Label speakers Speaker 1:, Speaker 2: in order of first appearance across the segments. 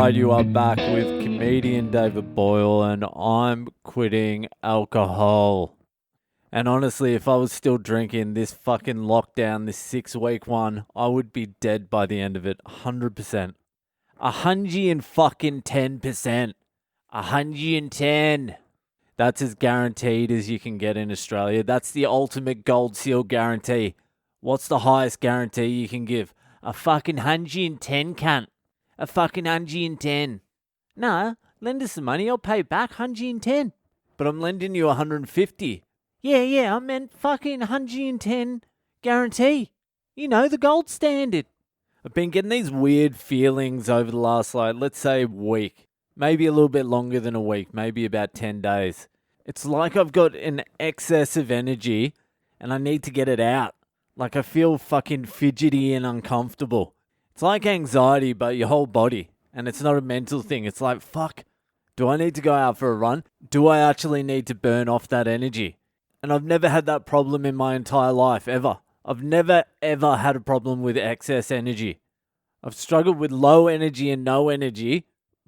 Speaker 1: Alright, you are back with comedian David Boyle, and I'm quitting alcohol. And honestly, if I was still drinking this fucking lockdown, this 6-week one, I would be dead by the end of it, 100%. 110%. 110. That's as guaranteed as you can get in Australia. That's the ultimate gold seal guarantee. What's the highest guarantee you can give? A fucking 110, cunt. A fucking 110. Nah, lend us some money, I'll pay back 110. But I'm lending you 150. Yeah, I meant fucking 110 guarantee. You know, the gold standard. I've been getting these weird feelings over the last, let's say week. Maybe a little bit longer than a week, maybe about 10 days. It's like I've got an excess of energy and I need to get it out. Like I feel fucking fidgety and uncomfortable. It's like anxiety, but your whole body. And it's not a mental thing. It's like, fuck, do I need to go out for a run? Do I actually need to burn off that energy? And I've never had that problem in my entire life, ever. I've never, ever had a problem with excess energy. I've struggled with low energy and no energy,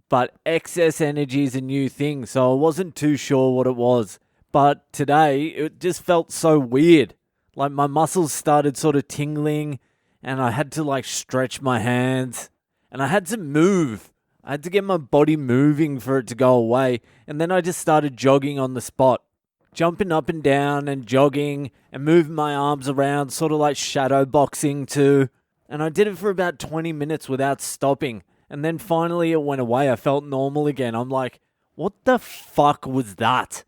Speaker 1: but excess energy is a new thing, so I wasn't too sure what it was. But today, it just felt so weird. Like my muscles started sort of tingling, and I had to stretch my hands, and I had to move. I had to get my body moving for it to go away, and then I just started jogging on the spot. Jumping up and down and jogging and moving my arms around, sort of like shadow boxing too. And I did it for about 20 minutes without stopping. And then finally it went away. I felt normal again. I'm like, what the fuck was that?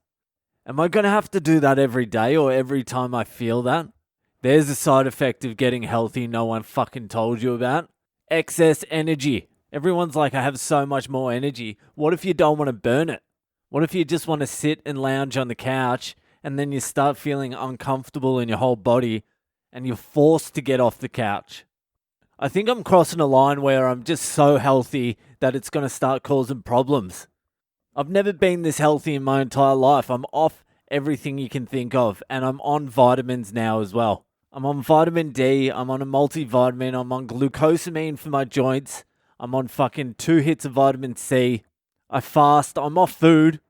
Speaker 1: Am I going to have to do that every day or every time I feel that? There's a side effect of getting healthy no one fucking told you about. Excess energy. Everyone's like, I have so much more energy. What if you don't want to burn it? What if you just want to sit and lounge on the couch and then you start feeling uncomfortable in your whole body and you're forced to get off the couch? I think I'm crossing a line where I'm just so healthy that it's going to start causing problems. I've never been this healthy in my entire life. I'm off everything you can think of, and I'm on vitamins now as well. I'm on vitamin D, I'm on a multivitamin, I'm on glucosamine for my joints, I'm on fucking 2 hits of vitamin C. I fast, I'm off food,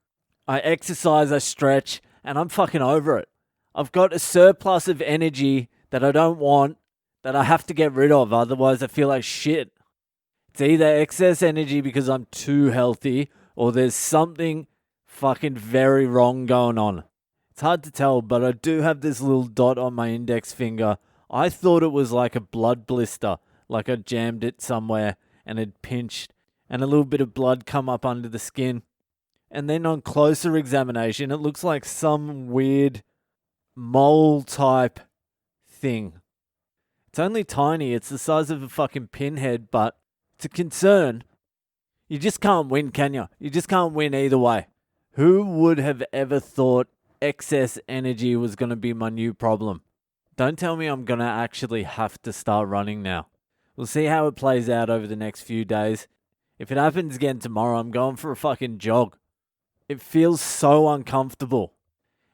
Speaker 1: I exercise, I stretch, and I'm fucking over it. I've got a surplus of energy that I don't want, that I have to get rid of, otherwise I feel like shit. It's either excess energy because I'm too healthy, or there's something fucking very wrong going on. It's hard to tell, but I do have this little dot on my index finger. I thought it was like a blood blister, like I jammed it somewhere and it pinched, and a little bit of blood come up under the skin. And then on closer examination, it looks like some weird mole type thing. It's only tiny. It's the size of a fucking pinhead, but it's a concern. You just can't win, can you? You just can't win either way. Who would have ever thought excess energy was going to be my new problem? Don't tell me I'm going to actually have to start running now. We'll see how it plays out over the next few days. If it happens again tomorrow, I'm going for a fucking jog. It feels so uncomfortable.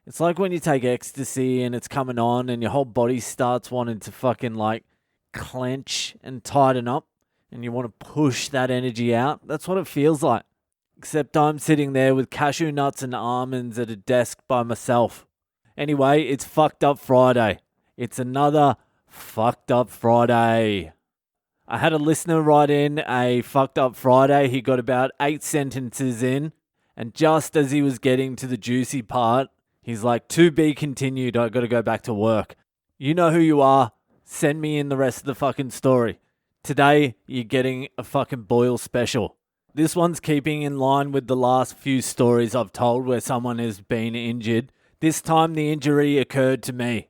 Speaker 1: It's like when you take ecstasy and it's coming on and your whole body starts wanting to fucking clench and tighten up and you want to push that energy out. That's what it feels like. Except I'm sitting there with cashew nuts and almonds at a desk by myself. Anyway, it's fucked up Friday. It's another fucked up Friday. I had a listener write in a fucked up Friday. He got about 8 sentences in, and just as he was getting to the juicy part, he's like, "To be continued, I got to go back to work." You know who you are. Send me in the rest of the fucking story. Today, you're getting a fucking Boyle special. This one's keeping in line with the last few stories I've told where someone has been injured. This time the injury occurred to me.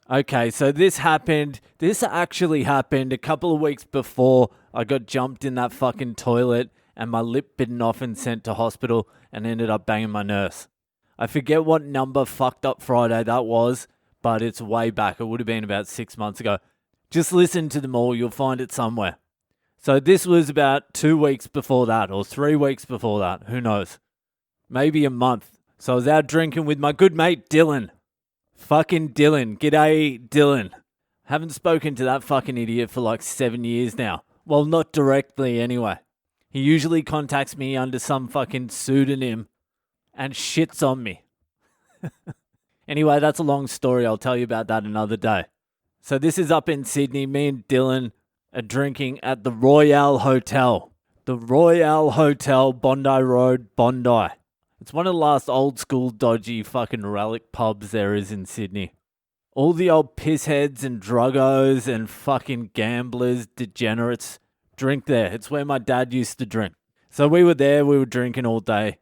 Speaker 1: Okay, so this actually happened a couple of weeks before I got jumped in that fucking toilet and my lip bitten off and sent to hospital and ended up banging my nurse. I forget what number fucked up Friday that was, but it's way back. It would have been about 6 months ago. Just listen to them all, you'll find it somewhere. So this was about 2 weeks before that, or 3 weeks before that. Who knows? Maybe a month. So I was out drinking with my good mate Dylan. Fucking Dylan. G'day, Dylan. Haven't spoken to that fucking idiot for 7 years now. Well, not directly anyway. He usually contacts me under some fucking pseudonym and shits on me. Anyway, that's a long story. I'll tell you about that another day. So this is up in Sydney. Me and Dylan are drinking at the Royale Hotel. The Royale Hotel, Bondi Road, Bondi. It's one of the last old school dodgy fucking relic pubs there is in Sydney. All the old pissheads and druggos and fucking gamblers, degenerates drink there. It's where my dad used to drink. So we were there, we were drinking all day.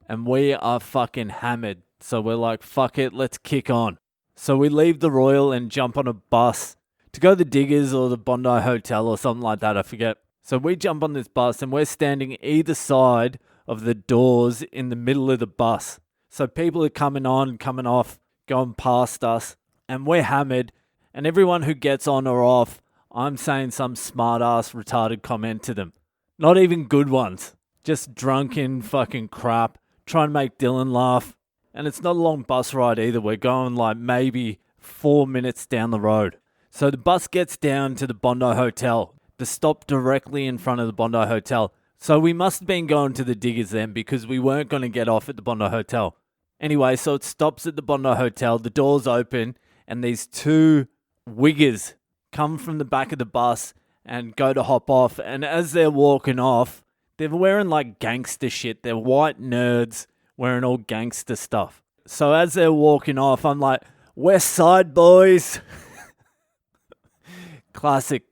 Speaker 1: And we are fucking hammered. So we're like, fuck it, let's kick on. So we leave the Royal and jump on a bus to go to the Diggers or the Bondi Hotel or something like that, I forget. So we jump on this bus and we're standing either side of the doors in the middle of the bus. So people are coming on, coming off, going past us, and we're hammered. And everyone who gets on or off, I'm saying some smart-ass retarded comment to them. Not even good ones. Just drunken fucking crap. Trying to make Dylan laugh. And it's not a long bus ride either. We're going like maybe 4 minutes down the road. So the bus gets down to the Bondi Hotel. The stop directly in front of the Bondi Hotel. So we must have been going to the Diggers then because we weren't going to get off at the Bondi Hotel. Anyway, so it stops at the Bondi Hotel. The doors open and these two wiggers come from the back of the bus and go to hop off. And as they're walking off, they're wearing like gangster shit. They're white nerds wearing all gangster stuff. So as they're walking off, I'm like, West Side boys. Classic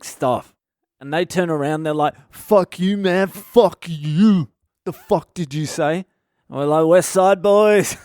Speaker 1: stuff. And they turn around, they're like, fuck you, man, fuck you. The fuck did you say? And we're like, West Side boys.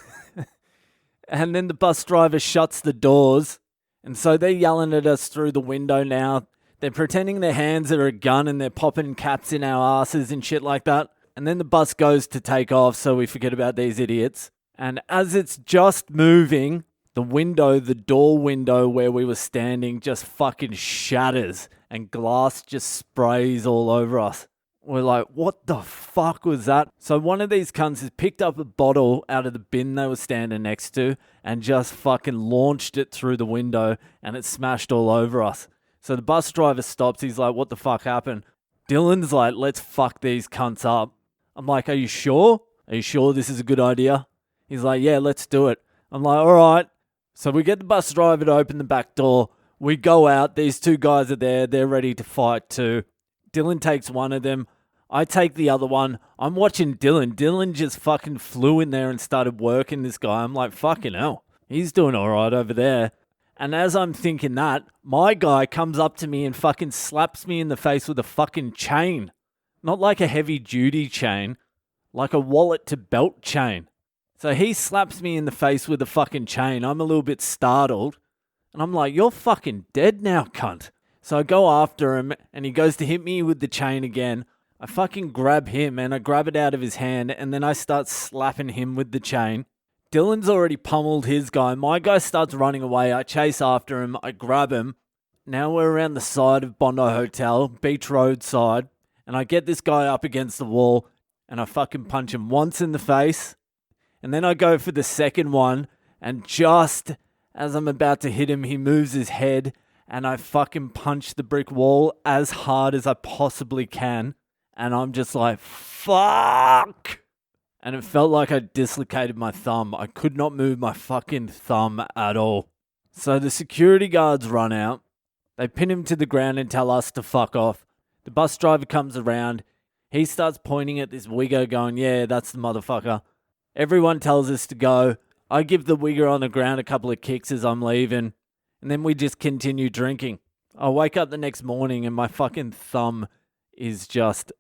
Speaker 1: And then the bus driver shuts the doors. And so they're yelling at us through the window now. They're pretending their hands are a gun and they're popping caps in our asses and shit like that. And then the bus goes to take off, so we forget about these idiots. And as it's just moving, the door window where we were standing just fucking shatters and glass just sprays all over us. We're like, what the fuck was that? So one of these cunts has picked up a bottle out of the bin they were standing next to and just fucking launched it through the window and it smashed all over us. So the bus driver stops. He's like, what the fuck happened? Dylan's like, let's fuck these cunts up. I'm like, are you sure? Are you sure this is a good idea? He's like, yeah, let's do it. I'm like, all right. So we get the bus driver to open the back door. We go out. These two guys are there. They're ready to fight too. Dylan takes one of them. I take the other one. I'm watching Dylan. Dylan just fucking flew in there and started working this guy. I'm like, fucking hell. He's doing all right over there. And as I'm thinking that, my guy comes up to me and fucking slaps me in the face with a fucking chain. Not like a heavy duty chain, like a wallet to belt chain. So he slaps me in the face with a fucking chain. I'm a little bit startled. And I'm like, you're fucking dead now, cunt. So I go after him and he goes to hit me with the chain again. I fucking grab him and I grab it out of his hand and then I start slapping him with the chain. Dylan's already pummeled his guy. My guy starts running away. I chase after him. I grab him. Now we're around the side of Bondi Hotel, Beach Road side. And I get this guy up against the wall and I fucking punch him once in the face. And then I go for the second one, and just as I'm about to hit him, he moves his head, and I fucking punch the brick wall as hard as I possibly can. And I'm just like, fuck! And it felt like I dislocated my thumb. I could not move my fucking thumb at all. So the security guards run out. They pin him to the ground and tell us to fuck off. The bus driver comes around. He starts pointing at this wigger going, yeah, that's the motherfucker. Everyone tells us to go. I give the wigger on the ground a couple of kicks as I'm leaving. And then we just continue drinking. I wake up the next morning and my fucking thumb is just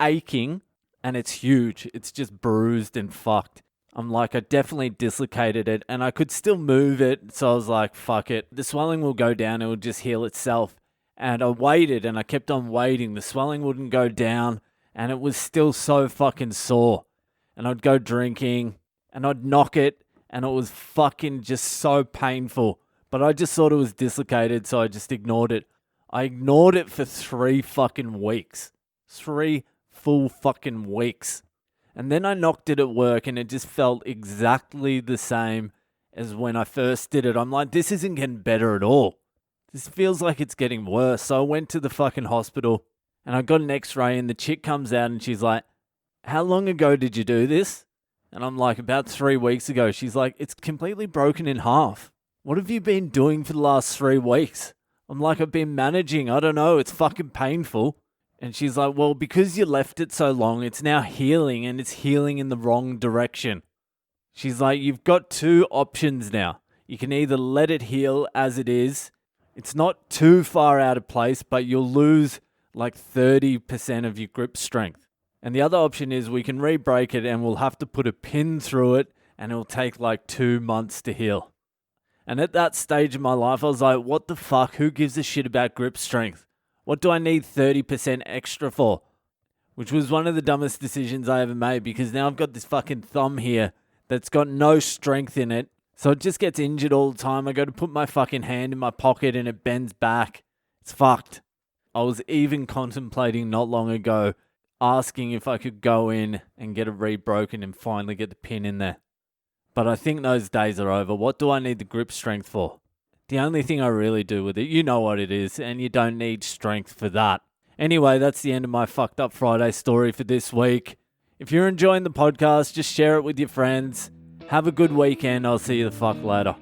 Speaker 1: aching. And it's huge. It's just bruised and fucked. I'm like, I definitely dislocated it. And I could still move it. So I was like, fuck it. The swelling will go down. It will just heal itself. And I waited and I kept on waiting. The swelling wouldn't go down. And it was still so fucking sore. And I'd go drinking, and I'd knock it, and it was fucking just so painful. But I just thought it was dislocated, so I just ignored it. I ignored it for 3 fucking weeks. 3 full fucking weeks. And then I knocked it at work, and it just felt exactly the same as when I first did it. I'm like, this isn't getting better at all. This feels like it's getting worse. So I went to the fucking hospital, And I got an x-ray and the chick comes out and she's like, how long ago did you do this? And I'm like, about 3 weeks ago. She's like, it's completely broken in half. What have you been doing for the last 3 weeks? I'm like, I've been managing. I don't know. It's fucking painful. And she's like, well, because you left it so long, it's now healing and it's healing in the wrong direction. She's like, you've got 2 options now. You can either let it heal as it is. It's not too far out of place, but you'll lose like 30% of your grip strength. And the other option is we can re-break it and we'll have to put a pin through it and it'll take like 2 months to heal. And at that stage of my life, I was like, what the fuck? Who gives a shit about grip strength? What do I need 30% extra for? Which was one of the dumbest decisions I ever made, because now I've got this fucking thumb here that's got no strength in it. So it just gets injured all the time. I go to put my fucking hand in my pocket and it bends back. It's fucked. I was even contemplating not long ago asking if I could go in and get it re-broken and finally get the pin in there. But I think those days are over. What do I need the grip strength for? The only thing I really do with it, you know what it is, and you don't need strength for that. Anyway, that's the end of my fucked up Friday story for this week. If you're enjoying the podcast, just share it with your friends. Have a good weekend. I'll see you the fuck later.